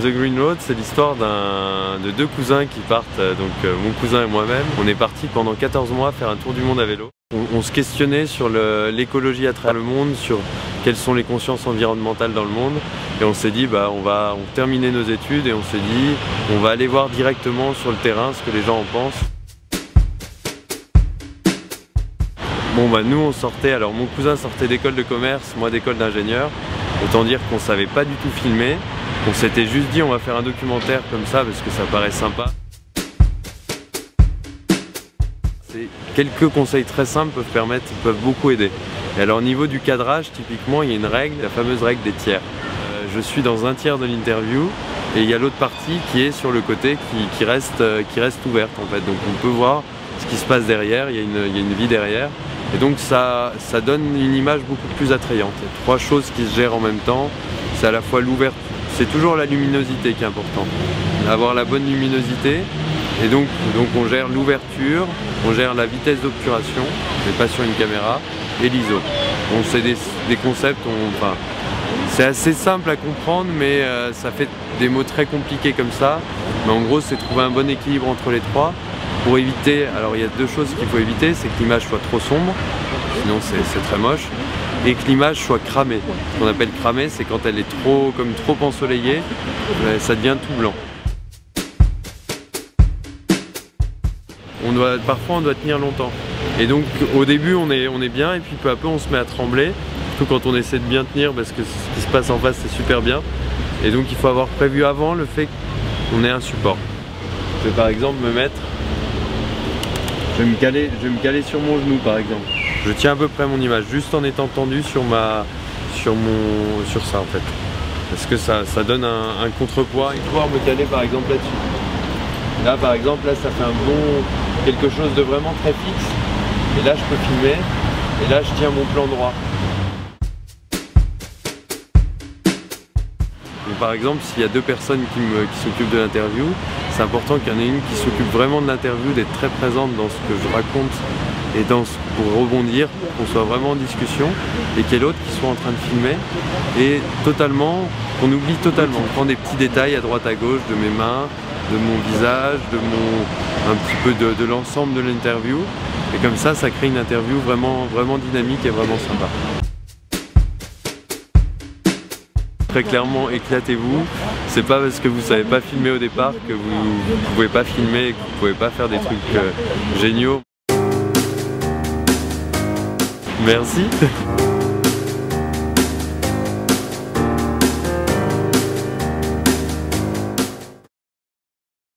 The Green Road, c'est l'histoire de deux cousins qui partent, mon cousin et moi-même. On est partis pendant 14 mois faire un tour du monde à vélo. On se questionnait sur l'écologie à travers le monde, sur quelles sont les consciences environnementales dans le monde. Et on s'est dit, on terminait nos études et on s'est dit, on va aller voir directement sur le terrain ce que les gens en pensent. Nous on sortait, alors mon cousin sortait d'école de commerce, moi d'école d'ingénieur. Autant dire qu'on savait pas du tout filmer. On s'était juste dit on va faire un documentaire comme ça parce que ça paraît sympa. Quelques conseils très simples peuvent beaucoup aider. Et alors au niveau du cadrage, typiquement il y a une règle, la fameuse règle des tiers. Je suis dans un tiers de l'interview et il y a l'autre partie qui est sur le côté qui reste ouverte en fait. Donc on peut voir ce qui se passe derrière, il y a une vie derrière. Et donc ça donne une image beaucoup plus attrayante. Il y a trois choses qui se gèrent en même temps. C'est à la fois l'ouverture, c'est toujours la luminosité qui est important. Avoir la bonne luminosité. Et donc on gère l'ouverture, on gère la vitesse d'obturation, mais pas sur une caméra, et l'ISO. Bon, c'est des concepts, c'est assez simple à comprendre, mais ça fait des mots très compliqués comme ça. Mais en gros, c'est trouver un bon équilibre entre les trois. Pour éviter, alors il y a deux choses qu'il faut éviter, c'est que l'image soit trop sombre, sinon c'est très moche, et que l'image soit cramée. Ce qu'on appelle cramée, c'est quand elle est trop ensoleillée, ça devient tout blanc. Parfois on doit tenir longtemps. Et donc au début on est bien, et puis peu à peu on se met à trembler, surtout quand on essaie de bien tenir parce que ce qui se passe en face c'est super bien. Et donc il faut avoir prévu avant le fait qu'on ait un support. Je vais par exemple me mettre... Je vais me caler sur mon genou par exemple. Je tiens à peu près mon image, juste en étant tendu sur ça en fait. Parce que ça donne un contrepoids. Et pouvoir me caler par exemple là-dessus. Là par exemple, ça fait quelque chose de vraiment très fixe. Et là je peux filmer. Et là je tiens mon plan droit. Donc, par exemple, s'il y a deux personnes qui s'occupent de l'interview, c'est important qu'il y en ait une qui s'occupe vraiment de l'interview, d'être très présente dans ce que je raconte et pour rebondir, pour qu'on soit vraiment en discussion, et qu'il y ait l'autre qui soit en train de filmer et qu'on oublie totalement. On prend des petits détails à droite à gauche de mes mains, de mon visage, un petit peu de l'ensemble de l'interview, et comme ça crée une interview vraiment dynamique et vraiment sympa. Très clairement, éclatez-vous. C'est pas parce que vous savez pas filmer au départ que vous pouvez pas filmer et que vous pouvez pas faire des trucs géniaux. Merci.